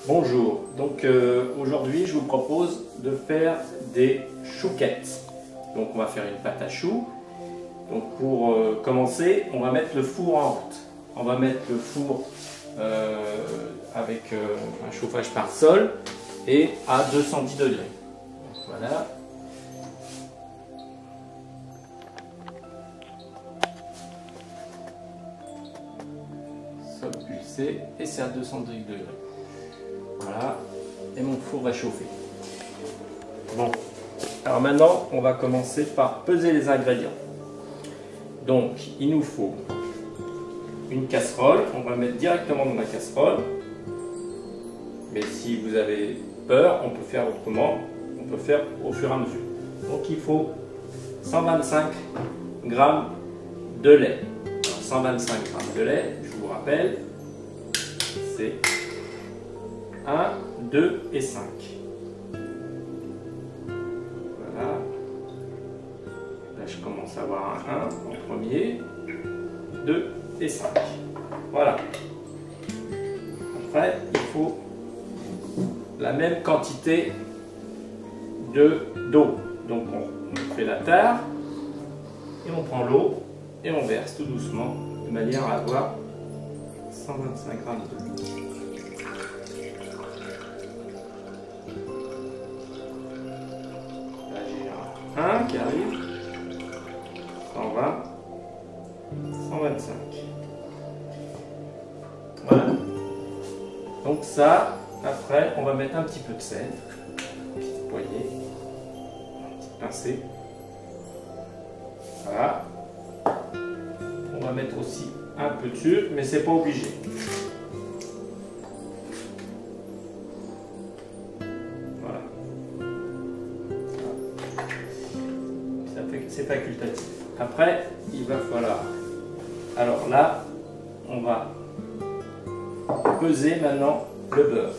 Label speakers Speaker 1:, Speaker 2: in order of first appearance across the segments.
Speaker 1: Bonjour, donc aujourd'hui je vous propose de faire des chouquettes. Donc on va faire une pâte à choux. Donc pour commencer, on va mettre le four en route. On va mettre le four avec un chauffage par sol et à 210 degrés. Donc, voilà. Sol pulsé et c'est à 210 degrés. Voilà, et mon four va chauffer. Bon, alors maintenant, on va commencer par peser les ingrédients. Donc, il nous faut une casserole. On va mettre directement dans la casserole. Mais si vous avez peur, on peut faire autrement. On peut faire au fur et à mesure. Donc, il faut 125 g de lait. Alors, 125 g de lait, je vous rappelle, c'est 1, 2 et 5. Voilà. Là, je commence à avoir un 1 en premier, 2 et 5. Voilà. Après, il faut la même quantité d'eau. Donc, on fait la tare et on prend l'eau et on verse tout doucement de manière à avoir 125 g d'eau. Qui arrive, 120, 125. Voilà. Donc ça, après, on va mettre un petit peu de sel, une petite poignée, une petite pincée. Voilà. On va mettre aussi un peu de sucre, mais c'est pas obligé. C'est facultatif. Après, il va falloir... Alors là, on va peser maintenant le beurre.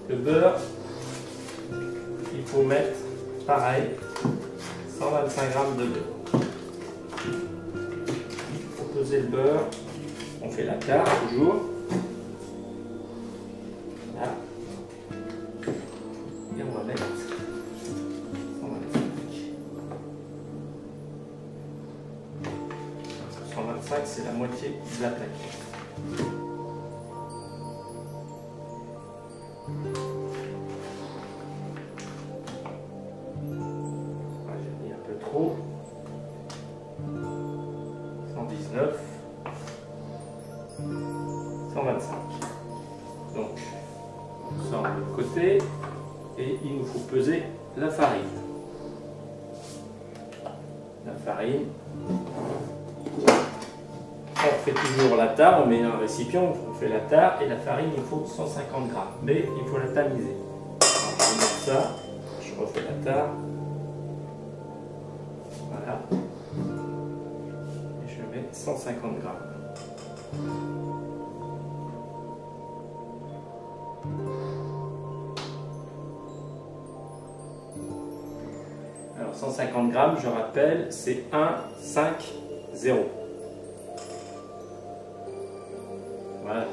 Speaker 1: Le beurre, il faut mettre pareil, 125 g de beurre. Pour peser le beurre, on fait la tare toujours. Là. Et on va mettre 125, c'est la moitié de la plaque. J'ai mis un peu trop. 119. 125. Donc, ça de l'autre côté. Et il nous faut peser la farine. La farine. On fait toujours la tare, on met un récipient, on fait la tare et la farine il faut 150 g, mais il faut la tamiser. Alors, je vais mettre ça, je refais la tare, voilà, et je vais mettre 150 g. Alors 150 g, je rappelle, c'est 1, 5, 0. Voilà.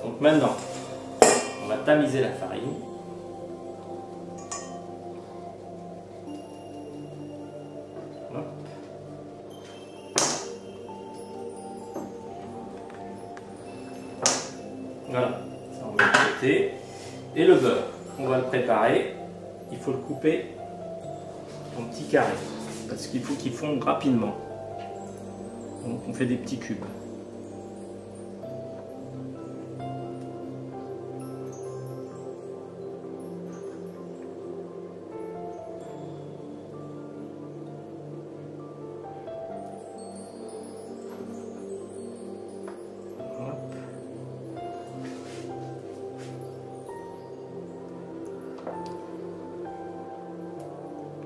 Speaker 1: Donc maintenant, on va tamiser la farine. Hop. Voilà, ça on va le côté. Et le beurre, on va le préparer. Il faut le couper en petits carrés parce qu'il faut qu'il fonde rapidement. Donc on fait des petits cubes.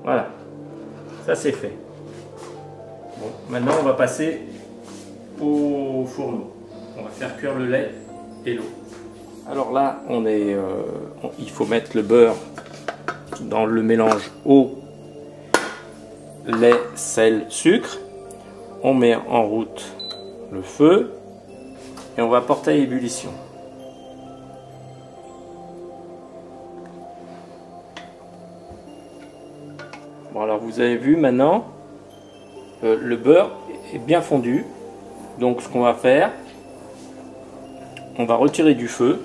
Speaker 1: Voilà, ça c'est fait. Bon, maintenant on va passer au fourneau. On va faire cuire le lait et l'eau. Alors là, il faut mettre le beurre dans le mélange eau, lait, sel, sucre. On met en route le feu et on va porter à ébullition. Bon, alors vous avez vu maintenant, le beurre est bien fondu. Donc ce qu'on va faire, on va retirer du feu.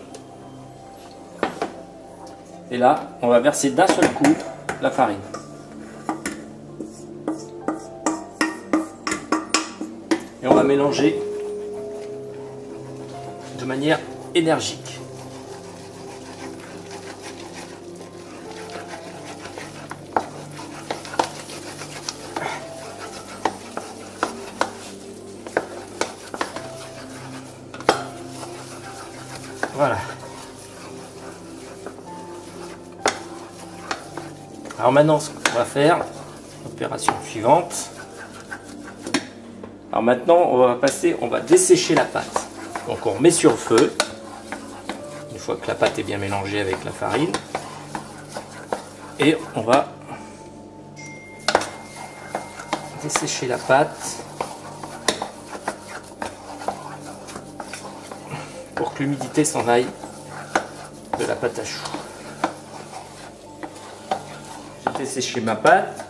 Speaker 1: Et là, on va verser d'un seul coup la farine. Et on va mélanger de manière énergique. Voilà. Alors maintenant, ce qu'on va faire, opération suivante. Alors maintenant, on va dessécher la pâte. Donc on remet sur le feu, une fois que la pâte est bien mélangée avec la farine. Et on va dessécher la pâte pour que l'humidité s'en aille de la pâte à choux. J'ai desséché ma pâte.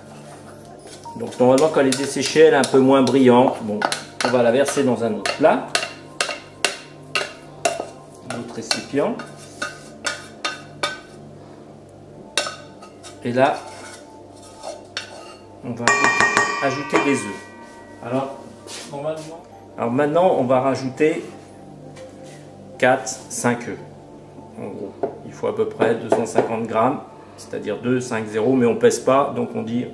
Speaker 1: Donc normalement quand elle est desséchée, elle est un peu moins brillante. Bon, on va la verser dans un autre plat, un autre récipient. Et là, on va ajouter des œufs. Alors maintenant, on va rajouter 4-5 œufs. En gros, il faut à peu près 250 grammes, c'est-à-dire 2, 5, 0, mais on ne pèse pas, donc on dit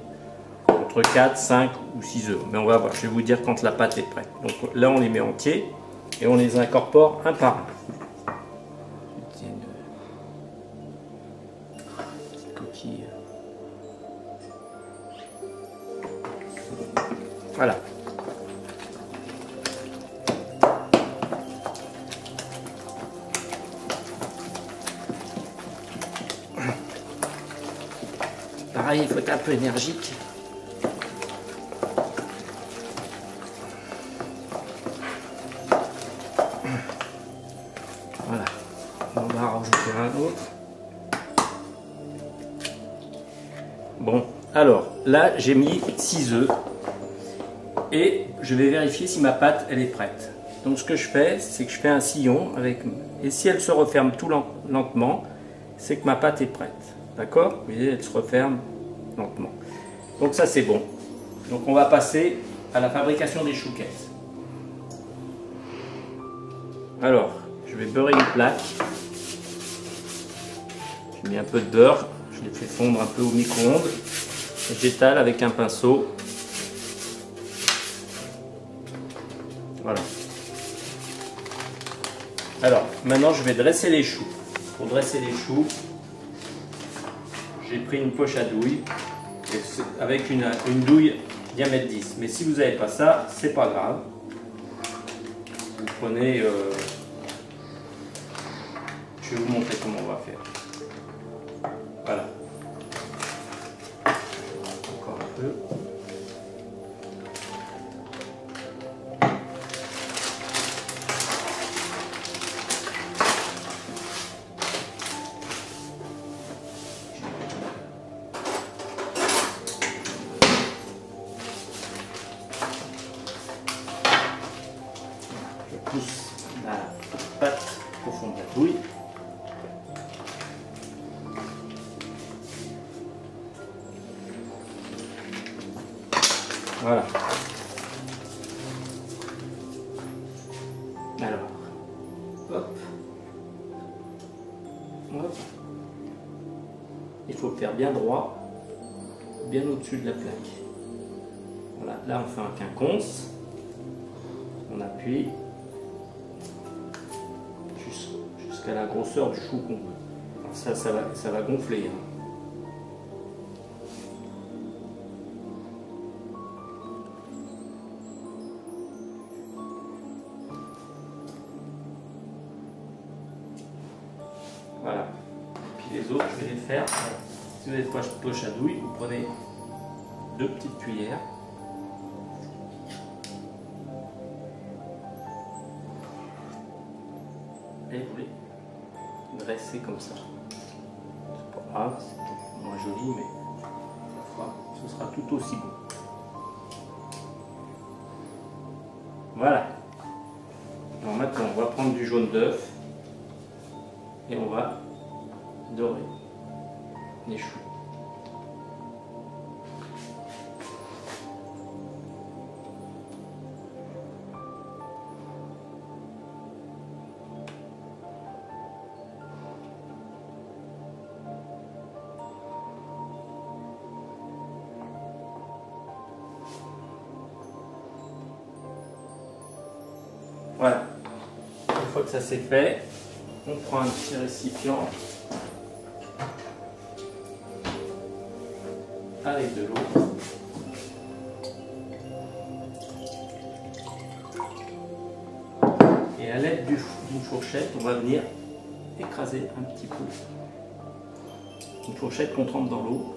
Speaker 1: entre 4, 5 ou 6 œufs. Mais on va voir, je vais vous dire quand la pâte est prête. Donc là, on les met entiers et on les incorpore un par un. Petite coquille. Voilà. Pareil, il faut être un peu énergique. Voilà. On va rajouter un autre. Bon, alors là j'ai mis 6 œufs et je vais vérifier si ma pâte elle est prête. Donc ce que je fais, c'est que je fais un sillon avec, et si elle se referme tout lentement, c'est que ma pâte est prête. D'accord? Vous voyez, elle se referme lentement. Donc ça c'est bon. Donc on va passer à la fabrication des chouquettes. Alors, je vais beurrer une plaque. J'ai mis un peu de beurre, je l'ai fait fondre un peu au micro-ondes. J'étale avec un pinceau. Voilà. Alors, maintenant je vais dresser les choux. Pour dresser les choux, j'ai pris une poche à douille avec une douille diamètre 10. Mais si vous n'avez pas ça, c'est pas grave. Vous prenez... je vais vous montrer comment on va faire. Voilà. Encore un peu. Je pousse la pâte au fond de la douille. Voilà. Alors, hop. Hop. Il faut le faire bien droit, bien au-dessus de la plaque. Voilà, là on fait un quinconce. On appuie jusqu'à la grosseur du chou qu'on veut. Alors ça va gonfler. Hein. Voilà. Puis les autres, je vais les faire. Si vous avez pas de poche à douille, vous prenez 2 petites cuillères. et vous les dressez comme ça. C'est pas grave, c'est peut-être moins joli, mais ce sera tout aussi bon. Voilà. Alors maintenant, on va prendre du jaune d'œuf et on va dorer les choux. Voilà. Une fois que ça c'est fait, on prend un petit récipient avec de l'eau. Et à l'aide d'une fourchette, on va venir écraser un petit peu. Une fourchette qu'on trempe dans l'eau,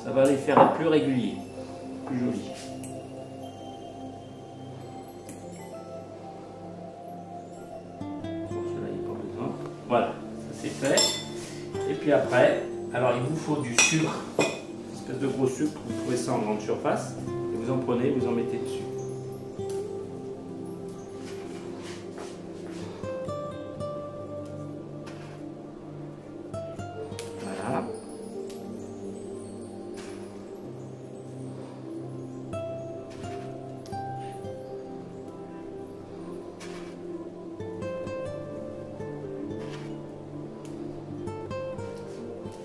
Speaker 1: ça va les faire être plus réguliers, plus jolis. Voilà, ça c'est fait. Et puis après, alors il vous faut du sucre, une espèce de gros sucre, vous trouvez ça en grande surface, et vous en prenez, vous en mettez dessus. Voilà.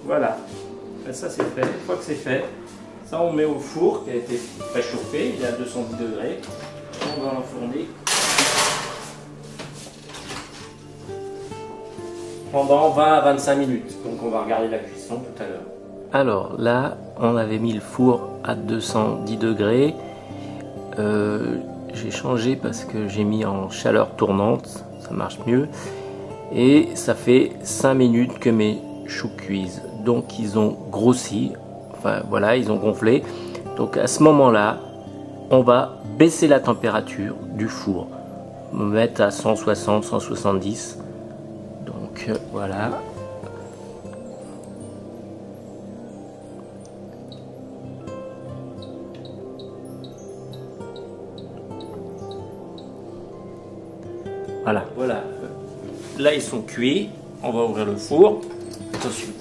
Speaker 1: Voilà, ça c'est fait. Une fois que c'est fait, ça on met au four qui a été préchauffé, il est à 210 degrés. On va l'enfourner pendant 20 à 25 minutes. Donc on va regarder la cuisson tout à l'heure. Alors là, on avait mis le four à 210 degrés. J'ai changé parce que j'ai mis en chaleur tournante, ça marche mieux. Et ça fait 5 minutes que mes choux cuisent. Donc ils ont grossi, enfin voilà, ils ont gonflé. Donc à ce moment-là, on va baisser la température du four, me mettre à 160, 170. Donc voilà. Voilà, voilà. Là ils sont cuits. On va ouvrir le four. Attention.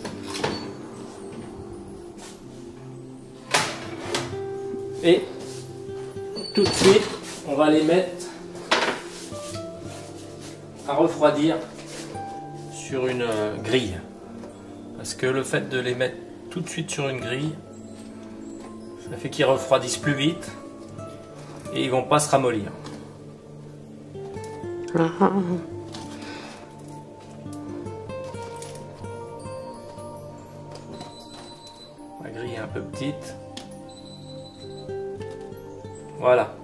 Speaker 1: Et tout de suite, on va les mettre à refroidir sur une grille. Parce que le fait de les mettre tout de suite sur une grille, ça fait qu'ils refroidissent plus vite et ils vont pas se ramollir. La grille est un peu petite. Voilà.